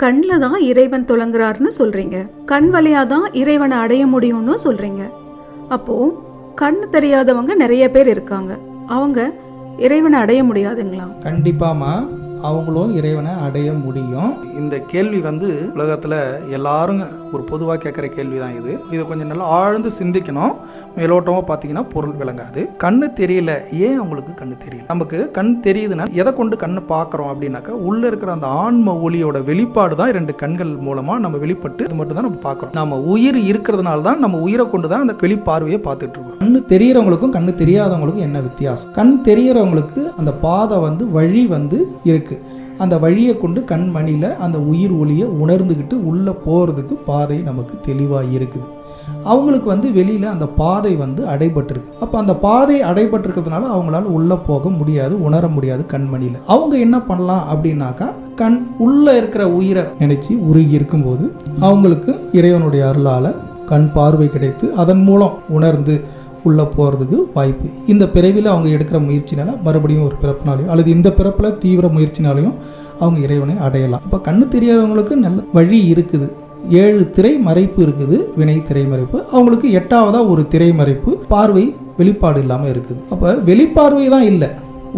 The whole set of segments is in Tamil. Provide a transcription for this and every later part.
கண்ணில் தான் இறைவன் துலங்குறாருன்னு சொல்றீங்க, கண் வழியா தான் இறைவனை அடைய முடியும்னு சொல்றீங்க. அப்போ கண் தெரியாதவங்க நிறைய பேர் இருக்காங்க, அவங்க இறைவனை அடைய முடியாதுங்களா? கண்டிப்பாமா, அவங்களும் இறைவனை அடைய முடியும். இந்த கேள்வி உலகத்தில் எல்லாரும் ஒரு பொதுவாக கேட்குற கேள்வி தான் இது. இதை கொஞ்சம் நல்லா ஆழ்ந்து சிந்திக்கணும். மேலோட்டமாக பார்த்தீங்கன்னா பொருள் விளங்காது. கண்ணு தெரியல, ஏன் அவங்களுக்கு கண்ணு தெரியல? நமக்கு கண் தெரியுதுன்னா எதை கொண்டு கண்ணு பார்க்குறோம் அப்படின்னாக்கா, உள்ளே இருக்கிற அந்த ஆன்ம ஒளியோட வெளிப்பாடு தான் 2 கண்கள் மூலமாக நம்ம வெளிப்பட்டு இது மட்டும் தான் நம்ம பார்க்குறோம். நம்ம உயிர் இருக்கிறதுனால தான் நம்ம உயிரை கொண்டு தான் அந்த வெளிப்பார்வையை பார்த்துட்டு இருக்கோம். கண்ணு தெரிகிறவங்களுக்கும் கண்ணு தெரியாதவங்களுக்கும் என்ன வித்தியாசம்? கண் தெரிகிறவங்களுக்கு அந்த பாதை வழி இருக்கு. அந்த வழியை கொண்டு கண்மணியில் அந்த உயிர் ஒளியை உணர்ந்துக்கிட்டு உள்ளே போகிறதுக்கு பாதை நமக்கு தெளிவாக இருக்குது. அவங்களுக்கு வெளியில் அந்த பாதை அடைபட்டிருக்கு. அப்போ அந்த பாதை அடைபட்டிருக்கிறதுனால அவங்களால உள்ளே போக முடியாது, உணர முடியாது கண்மணியில். அவங்க என்ன பண்ணலாம் அப்படின்னாக்கா, கண் உள்ளே இருக்கிற உயிரை நினைச்சு உருகி இருக்கும்போது அவங்களுக்கு இறைவனுடைய அருளால் கண் பார்வை கிடைத்து அதன் மூலம் உணர்ந்து உள்ளே போகிறதுக்கு வாய்ப்பு. இந்த பிறவியில் அவங்க எடுக்கிற முயற்சினால மறுபடியும் ஒரு பிறப்பினாலையும் அல்லது இந்த பிறப்பில் தீவிர முயற்சினாலையும் அவங்க இறைவனை அடையலாம். அப்போ கண்ணு தெரியாதவங்களுக்கு நல்ல வழி இருக்குது. 7 திரை மறைப்பு இருக்குது, வினை திரை மறைப்பு. அவங்களுக்கு 8ஆவதாக ஒரு திரை மறைப்பு, பார்வை வெளிப்பாடு இல்லாமல் இருக்குது. அப்போ வெளிப்பார்வை தான் இல்லை,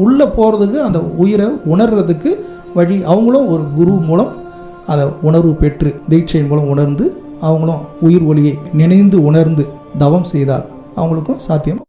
உள்ளே போகிறதுக்கு அந்த உயிரை உணர்றதுக்கு வழி. அவங்களும் ஒரு குரு மூலம் அதை உணர்வு பெற்று தீட்சையின் மூலம் உணர்ந்து அவங்களும் உயிர் ஒளியை நினைந்து உணர்ந்து தவம் செய்தால் அவங்களுக்கும் சாத்தியம்.